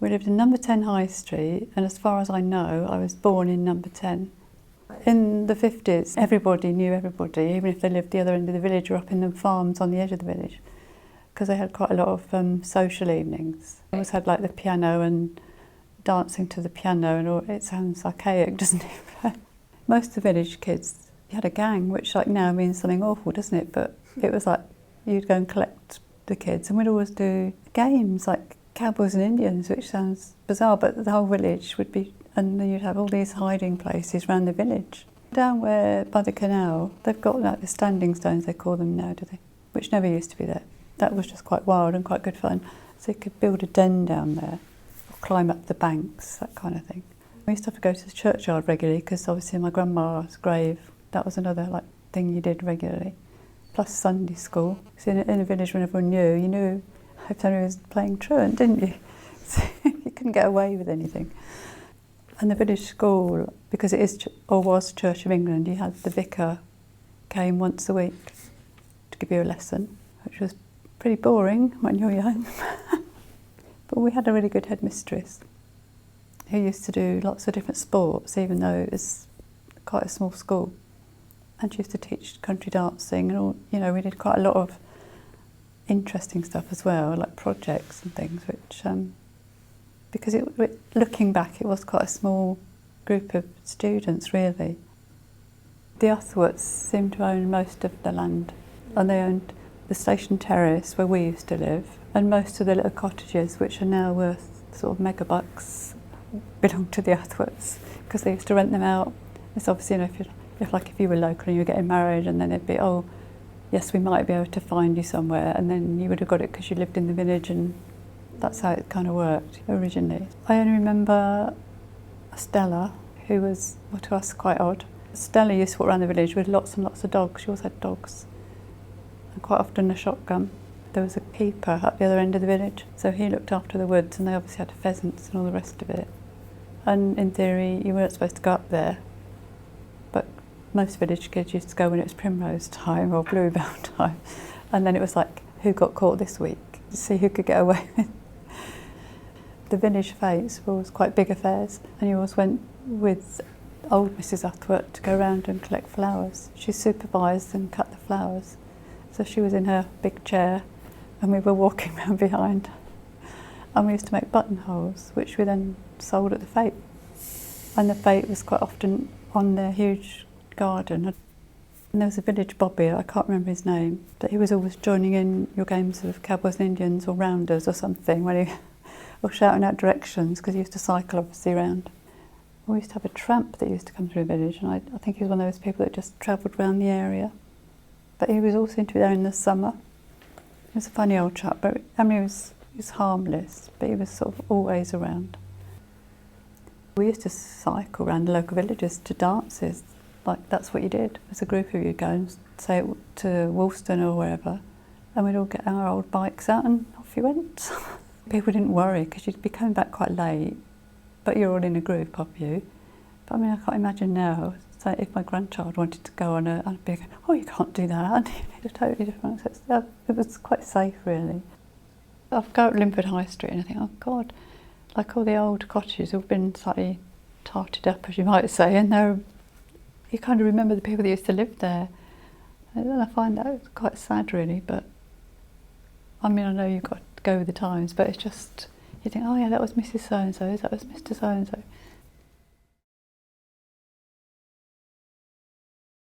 We lived in number 10 High Street, and as far as I know, I was born in number 10. In the 50s, everybody knew everybody, even if they lived the other end of the village or up in the farms on the edge of the village, because they had quite a lot of social evenings. They always had like the piano and dancing to the piano, and all. It sounds archaic, doesn't it? Most of the village kids, you had a gang, which like now means something awful, doesn't it? But it was like you'd go and collect the kids, and we'd always do games like Cowboys and Indians, which sounds bizarre, but the whole village would be, and then you'd have all these hiding places around the village. Down where, by the canal, they've got like the standing stones, they call them now, do they? Which never used to be there. That was just quite wild and quite good fun. So you could build a den down there, or climb up the banks, that kind of thing. We used to have to go to the churchyard regularly, because obviously my grandma's grave, that was another like thing you did regularly. Plus Sunday school. So in a village when everyone knew, you knew if somebody was playing truant, didn't you? So you couldn't get away with anything. And the village school, because it is or was Church of England, you had the vicar came once a week to give you a lesson, which was pretty boring when you were young. But we had a really good headmistress who used to do lots of different sports, even though it was quite a small school. And she used to teach country dancing and all, you know, we did quite a lot of interesting stuff as well, like projects and things, which, because looking back, it was quite a small group of students, really. The Uthwarts seemed to own most of the land, and they owned the station terrace where we used to live, and most of the little cottages, which are now worth sort of megabucks, belonged to the Uthwarts, because they used to rent them out. It's obviously, you know, if you were local and you were getting married, and then it'd be, oh, yes, we might be able to find you somewhere, and then you would have got it because you lived in the village, and that's how it kind of worked originally. I only remember Stella, who was, well, to us, quite odd. Stella used to walk around the village with lots and lots of dogs. She always had dogs, and quite often a shotgun. There was a keeper at the other end of the village, so he looked after the woods, and they obviously had pheasants and all the rest of it. And in theory, you weren't supposed to go up there, but most village kids used to go when it was primrose time or bluebell time, and then it was like, who got caught this week, to see who could get away with. The village fetes were always quite big affairs, and you always went with old Mrs. Uthwart to go around and collect flowers. She supervised and cut the flowers, so she was in her big chair and we were walking around behind, and we used to make buttonholes, which we then sold at the fete. And the fete was quite often on their huge garden. And there was a village bobby, I can't remember his name, but he was always joining in your games of Cowboys and Indians or Rounders or something, or shouting out directions, because he used to cycle obviously around. We used to have a tramp that used to come through the village, and I think he was one of those people that just travelled around the area. But he was all seemed to be there in the summer. He was a funny old chap, but I mean, he was harmless, but he was sort of always around. We used to cycle around the local villages to dances. Like, that's what you did. As a group of you, go and say to Woolston or wherever, and we'd all get our old bikes out and off you went. People didn't worry, because you'd be coming back quite late, but you're all in a group of you. But I mean, I can't imagine now, so if my grandchild wanted to go on I'd be going, oh, you can't do that. It's totally different. So it was quite safe, really. I've got Linford High Street and I think, oh God, like all the old cottages have been slightly tarted up, as you might say, and you kind of remember the people that used to live there. And I find that quite sad, really, but I mean, I know you've got to go with the times, but it's just, you think, oh yeah, that was Mrs. So-and-so, that was Mr. So-and-so.